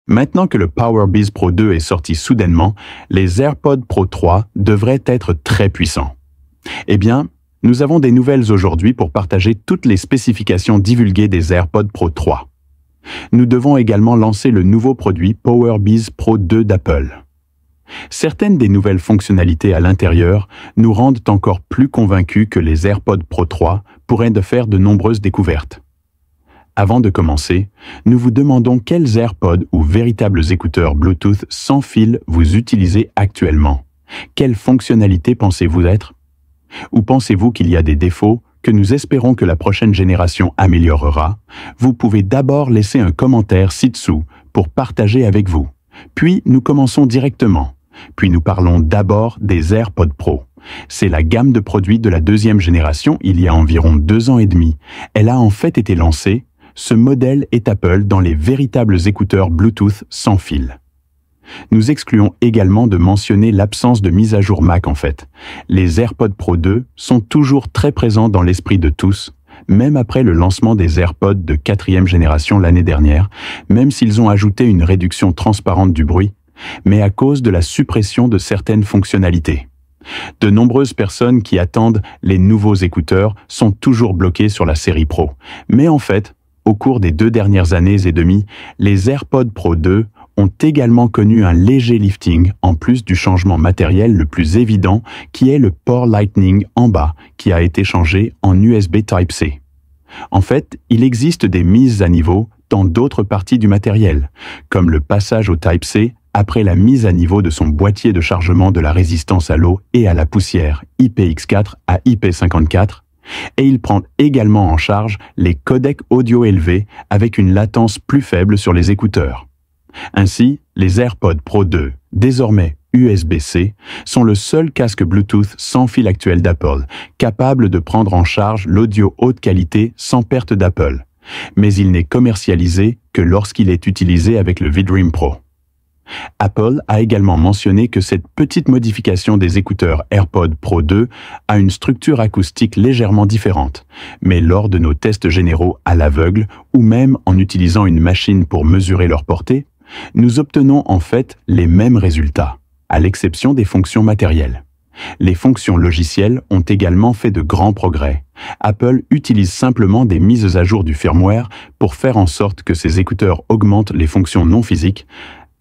Maintenant que le PowerBeats Pro 2 est sorti soudainement, les AirPods Pro 3 devraient être très puissants. Eh bien, nous avons des nouvelles aujourd'hui pour partager toutes les spécifications divulguées des AirPods Pro 3. Nous devons également lancer le nouveau produit PowerBeats Pro 2 d'Apple. Certaines des nouvelles fonctionnalités à l'intérieur nous rendent encore plus convaincus que les AirPods Pro 3 pourraient faire de nombreuses découvertes. Avant de commencer, nous vous demandons quels AirPods ou véritables écouteurs Bluetooth sans fil vous utilisez actuellement. Quelles fonctionnalités pensez-vous être? Ou pensez-vous qu'il y a des défauts que nous espérons que la prochaine génération améliorera? Vous pouvez d'abord laisser un commentaire ci-dessous pour partager avec vous. Puis nous commençons directement. Puis nous parlons d'abord des AirPods Pro. C'est la gamme de produits de la deuxième génération il y a environ 2 ans et demi. Elle a en fait été lancée. Ce modèle est Apple dans les véritables écouteurs Bluetooth sans fil. Nous excluons également de mentionner l'absence de mise à jour Mac en fait. Les AirPods Pro 2 sont toujours très présents dans l'esprit de tous, même après le lancement des AirPods de 4e génération l'année dernière, même s'ils ont ajouté une réduction transparente du bruit, mais à cause de la suppression de certaines fonctionnalités. De nombreuses personnes qui attendent les nouveaux écouteurs sont toujours bloquées sur la série Pro. Mais en fait, au cours des 2 dernières années et demie, les AirPods Pro 2 ont également connu un léger lifting en plus du changement matériel le plus évident qui est le port Lightning en bas qui a été changé en USB Type-C. En fait, il existe des mises à niveau dans d'autres parties du matériel, comme le passage au Type-C après la mise à niveau de son boîtier de chargement de la résistance à l'eau et à la poussière IPX4 à IP54, et il prend également en charge les codecs audio élevés avec une latence plus faible sur les écouteurs. Ainsi, les AirPods Pro 2, désormais USB-C, sont le seul casque Bluetooth sans fil actuel d'Apple, capable de prendre en charge l'audio haute qualité sans perte d'Apple. Mais il n'est commercialisé que lorsqu'il est utilisé avec le V-Dream Pro. Apple a également mentionné que cette petite modification des écouteurs AirPods Pro 2 a une structure acoustique légèrement différente, mais lors de nos tests généraux à l'aveugle ou même en utilisant une machine pour mesurer leur portée, nous obtenons en fait les mêmes résultats, à l'exception des fonctions matérielles. Les fonctions logicielles ont également fait de grands progrès. Apple utilise simplement des mises à jour du firmware pour faire en sorte que ces écouteurs augmentent les fonctions non physiques.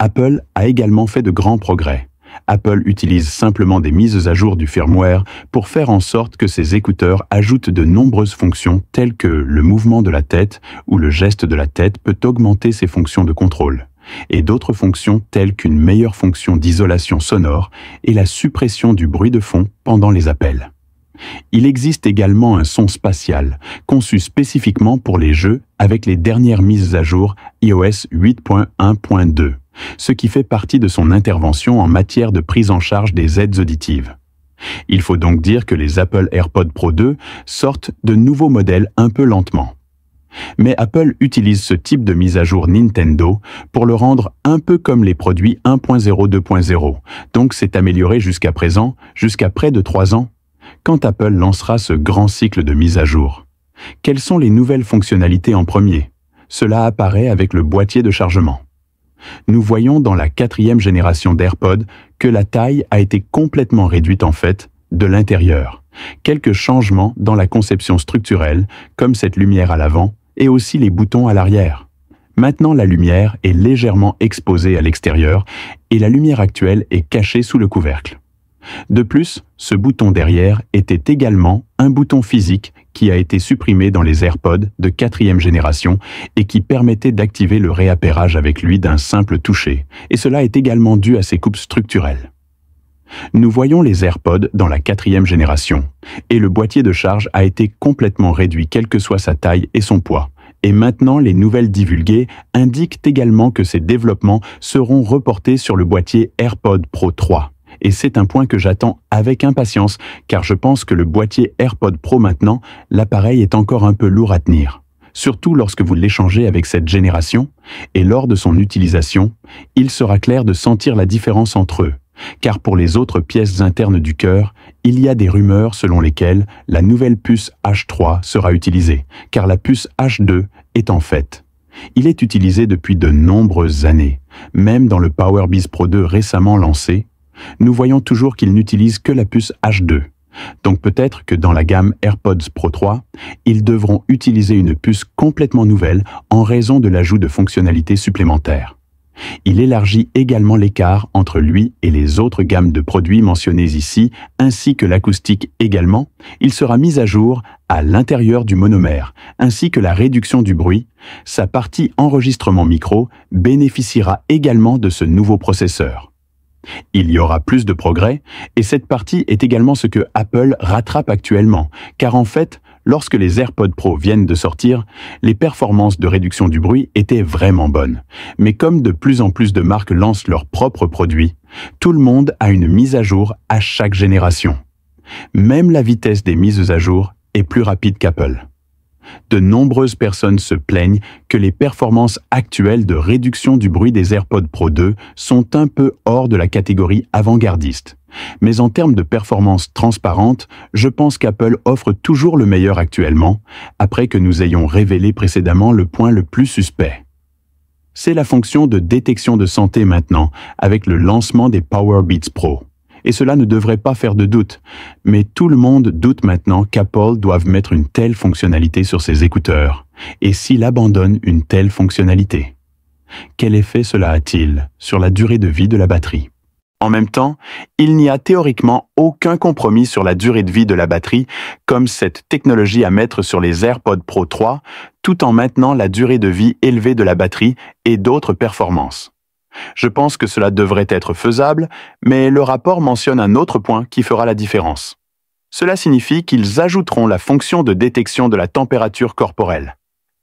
Apple a également fait de grands progrès. Apple utilise simplement des mises à jour du firmware pour faire en sorte que ces écouteurs ajoutent de nombreuses fonctions telles que le mouvement de la tête ou le geste de la tête peut augmenter ses fonctions de contrôle, et d'autres fonctions telles qu'une meilleure fonction d'isolation sonore et la suppression du bruit de fond pendant les appels. Il existe également un son spatial, conçu spécifiquement pour les jeux avec les dernières mises à jour iOS 8.1.2. Ce qui fait partie de son intervention en matière de prise en charge des aides auditives. Il faut donc dire que les Apple AirPods Pro 2 sortent de nouveaux modèles un peu lentement. Mais Apple utilise ce type de mise à jour Nintendo pour le rendre un peu comme les produits 1.0 2.0, donc c'est amélioré jusqu'à présent, jusqu'à près de 3 ans, quand Apple lancera ce grand cycle de mise à jour. Quelles sont les nouvelles fonctionnalités en premier? Cela apparaît avec le boîtier de chargement. Nous voyons dans la 4e génération d'AirPods que la taille a été complètement réduite en fait de l'intérieur. Quelques changements dans la conception structurelle, comme cette lumière à l'avant, et aussi les boutons à l'arrière. Maintenant, la lumière est légèrement exposée à l'extérieur et la lumière actuelle est cachée sous le couvercle. De plus, ce bouton derrière était également un bouton physique qui a été supprimé dans les AirPods de 4e génération et qui permettait d'activer le réappairage avec lui d'un simple toucher, et cela est également dû à ses coupes structurelles. Nous voyons les AirPods dans la 4e génération, et le boîtier de charge a été complètement réduit quelle que soit sa taille et son poids. Et maintenant, les nouvelles divulguées indiquent également que ces développements seront reportés sur le boîtier AirPods Pro 3. Et c'est un point que j'attends avec impatience, car je pense que le boîtier AirPods Pro maintenant, l'appareil est encore un peu lourd à tenir. Surtout lorsque vous l'échangez avec cette génération, et lors de son utilisation, il sera clair de sentir la différence entre eux. Car pour les autres pièces internes du cœur, il y a des rumeurs selon lesquelles la nouvelle puce H3 sera utilisée, car la puce H2 est en fait. Il est utilisé depuis de nombreuses années. Même dans le PowerBeats Pro 2 récemment lancé, nous voyons toujours qu'il n'utilise que la puce H2. Donc peut-être que dans la gamme AirPods Pro 3, ils devront utiliser une puce complètement nouvelle en raison de l'ajout de fonctionnalités supplémentaires. Il élargit également l'écart entre lui et les autres gammes de produits mentionnées ici, ainsi que l'acoustique également. Il sera mis à jour à l'intérieur du monomère, ainsi que la réduction du bruit. Sa partie enregistrement micro bénéficiera également de ce nouveau processeur. Il y aura plus de progrès, et cette partie est également ce que Apple rattrape actuellement, car en fait, lorsque les AirPods Pro viennent de sortir, les performances de réduction du bruit étaient vraiment bonnes. Mais comme de plus en plus de marques lancent leurs propres produits, tout le monde a une mise à jour à chaque génération. Même la vitesse des mises à jour est plus rapide qu'Apple. De nombreuses personnes se plaignent que les performances actuelles de réduction du bruit des AirPods Pro 2 sont un peu hors de la catégorie avant-gardiste. Mais en termes de performance transparente, je pense qu'Apple offre toujours le meilleur actuellement, après que nous ayons révélé précédemment le point le plus suspect. C'est la fonction de détection de santé maintenant, avec le lancement des PowerBeats Pro. Et cela ne devrait pas faire de doute, mais tout le monde doute maintenant qu'Apple doive mettre une telle fonctionnalité sur ses écouteurs, et s'il abandonne une telle fonctionnalité. Quel effet cela a-t-il sur la durée de vie de la batterie? En même temps, il n'y a théoriquement aucun compromis sur la durée de vie de la batterie, comme cette technologie à mettre sur les AirPods Pro 3, tout en maintenant la durée de vie élevée de la batterie et d'autres performances. Je pense que cela devrait être faisable, mais le rapport mentionne un autre point qui fera la différence. Cela signifie qu'ils ajouteront la fonction de détection de la température corporelle.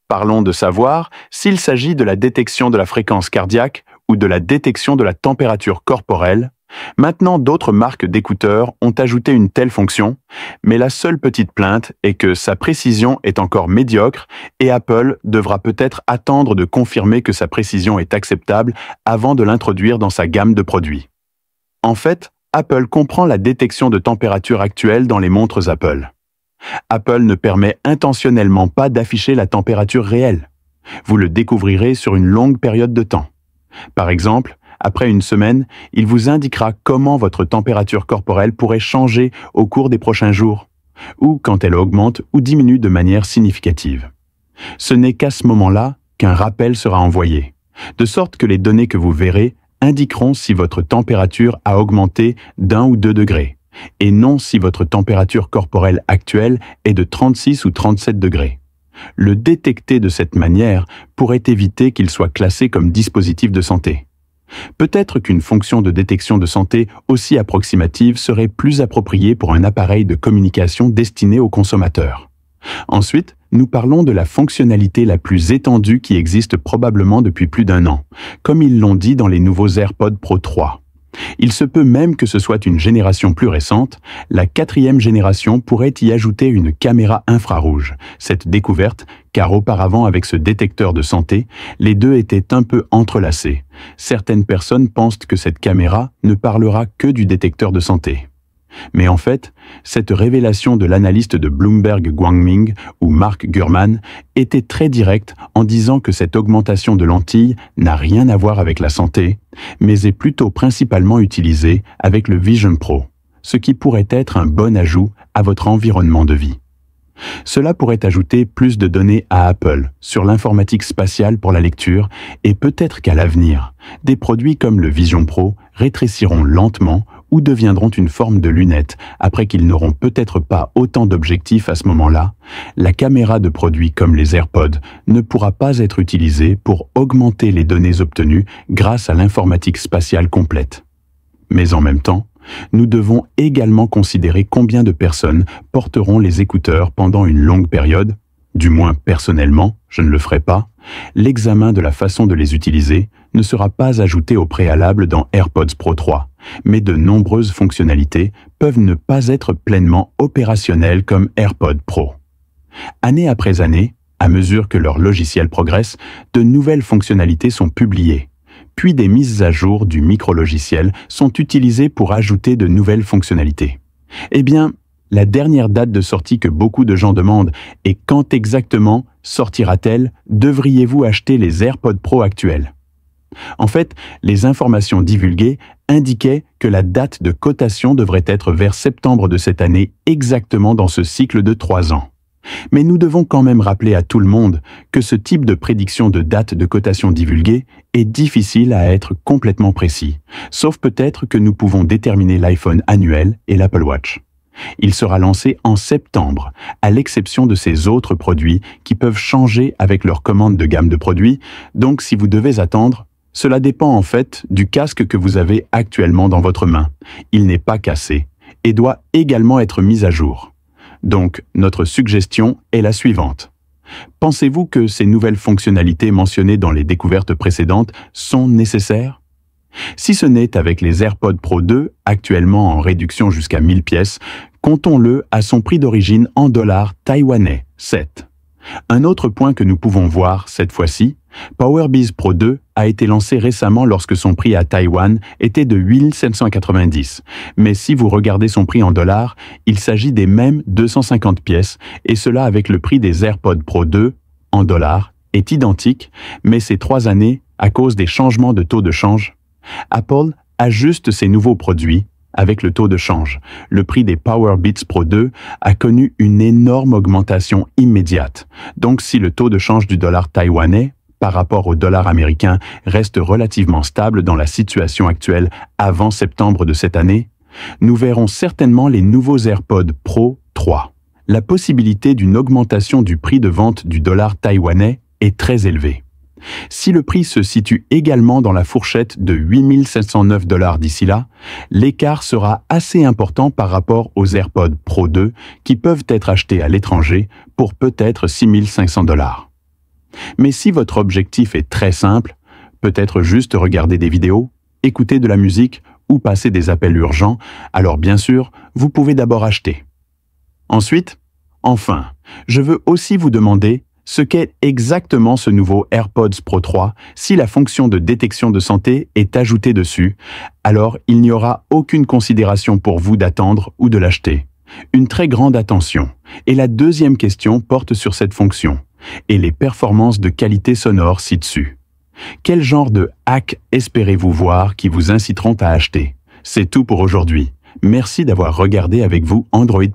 Parlons de savoir s'il s'agit de la détection de la fréquence cardiaque ou de la détection de la température corporelle. Maintenant, d'autres marques d'écouteurs ont ajouté une telle fonction, mais la seule petite plainte est que sa précision est encore médiocre et Apple devra peut-être attendre de confirmer que sa précision est acceptable avant de l'introduire dans sa gamme de produits. En fait, Apple comprend la détection de température actuelle dans les montres Apple. Apple ne permet intentionnellement pas d'afficher la température réelle. Vous le découvrirez sur une longue période de temps. Par exemple, après une semaine, il vous indiquera comment votre température corporelle pourrait changer au cours des prochains jours, ou quand elle augmente ou diminue de manière significative. Ce n'est qu'à ce moment-là qu'un rappel sera envoyé, de sorte que les données que vous verrez indiqueront si votre température a augmenté d'1 ou 2 degrés, et non si votre température corporelle actuelle est de 36 ou 37 degrés. Le détecter de cette manière pourrait éviter qu'il soit classé comme dispositif de santé. Peut-être qu'une fonction de détection de santé aussi approximative serait plus appropriée pour un appareil de communication destiné aux consommateurs. Ensuite, nous parlons de la fonctionnalité la plus étendue qui existe probablement depuis plus d'1 an, comme ils l'ont dit dans les nouveaux AirPods Pro 3. Il se peut même que ce soit une génération plus récente, la 4e génération pourrait y ajouter une caméra infrarouge. Cette découverte, car auparavant avec ce détecteur de santé, les deux étaient un peu entrelacés. Certaines personnes pensent que cette caméra ne parlera que du détecteur de santé. Mais en fait, cette révélation de l'analyste de Bloomberg Guangming ou Mark Gurman était très directe en disant que cette augmentation de lentilles n'a rien à voir avec la santé, mais est plutôt principalement utilisée avec le Vision Pro, ce qui pourrait être un bon ajout à votre environnement de vie. Cela pourrait ajouter plus de données à Apple sur l'informatique spatiale pour la lecture et peut-être qu'à l'avenir, des produits comme le Vision Pro rétréciront lentement ou deviendront une forme de lunette après qu'ils n'auront peut-être pas autant d'objectifs à ce moment-là. La caméra de produits comme les AirPods ne pourra pas être utilisée pour augmenter les données obtenues grâce à l'informatique spatiale complète. Mais en même temps, nous devons également considérer combien de personnes porteront les écouteurs pendant une longue période. Du moins personnellement, je ne le ferai pas. L'examen de la façon de les utiliser ne sera pas ajouté au préalable dans AirPods Pro 3, mais de nombreuses fonctionnalités peuvent ne pas être pleinement opérationnelles comme AirPods Pro. Année après année, à mesure que leur logiciel progresse, de nouvelles fonctionnalités sont publiées. Puis des mises à jour du micro-logiciel sont utilisées pour ajouter de nouvelles fonctionnalités. Eh bien, La dernière date de sortie que beaucoup de gens demandent est quand exactement sortira-t-elle? Devriez-vous acheter les AirPods Pro actuels? En fait, les informations divulguées indiquaient que la date de cotation devrait être vers septembre de cette année, exactement dans ce cycle de 3 ans. Mais nous devons quand même rappeler à tout le monde que ce type de prédiction de date de cotation divulguée est difficile à être complètement précis, sauf peut-être que nous pouvons déterminer l'iPhone annuel et l'Apple Watch. Il sera lancé en septembre, à l'exception de ces autres produits qui peuvent changer avec leur commande de gamme de produits, donc si vous devez attendre, cela dépend en fait du casque que vous avez actuellement dans votre main. Il n'est pas cassé et doit également être mis à jour. Donc, notre suggestion est la suivante. Pensez-vous que ces nouvelles fonctionnalités mentionnées dans les découvertes précédentes sont nécessaires? Si ce n'est avec les AirPods Pro 2, actuellement en réduction jusqu'à 1000 pièces, comptons-le à son prix d'origine en dollars taïwanais, 7. Un autre point que nous pouvons voir cette fois-ci, PowerBeats Pro 2 a été lancé récemment lorsque son prix à Taïwan était de 8790. Mais si vous regardez son prix en dollars, il s'agit des mêmes 250 pièces, et cela avec le prix des AirPods Pro 2 en dollars est identique, mais ces 3 années à cause des changements de taux de change. Apple ajuste ses nouveaux produits avec le taux de change. Le prix des PowerBeats Pro 2 a connu une énorme augmentation immédiate. Donc si le taux de change du dollar taïwanais par rapport au dollar américain reste relativement stable dans la situation actuelle avant septembre de cette année, nous verrons certainement les nouveaux AirPods Pro 3. La possibilité d'une augmentation du prix de vente du dollar taïwanais est très élevée. Si le prix se situe également dans la fourchette de 8709 $ d'ici là, l'écart sera assez important par rapport aux AirPods Pro 2 qui peuvent être achetés à l'étranger pour peut-être 6500 $. Mais si votre objectif est très simple, peut-être juste regarder des vidéos, écouter de la musique ou passer des appels urgents, alors bien sûr, vous pouvez d'abord acheter. Ensuite, enfin, je veux aussi vous demander ce qu'est exactement ce nouveau AirPods Pro 3. Si la fonction de détection de santé est ajoutée dessus, alors il n'y aura aucune considération pour vous d'attendre ou de l'acheter. Une très grande attention. Et la deuxième question porte sur cette fonction et les performances de qualité sonore ci-dessus. Quel genre de hack espérez-vous voir qui vous inciteront à acheter? C'est tout pour aujourd'hui. Merci d'avoir regardé avec vous Android+.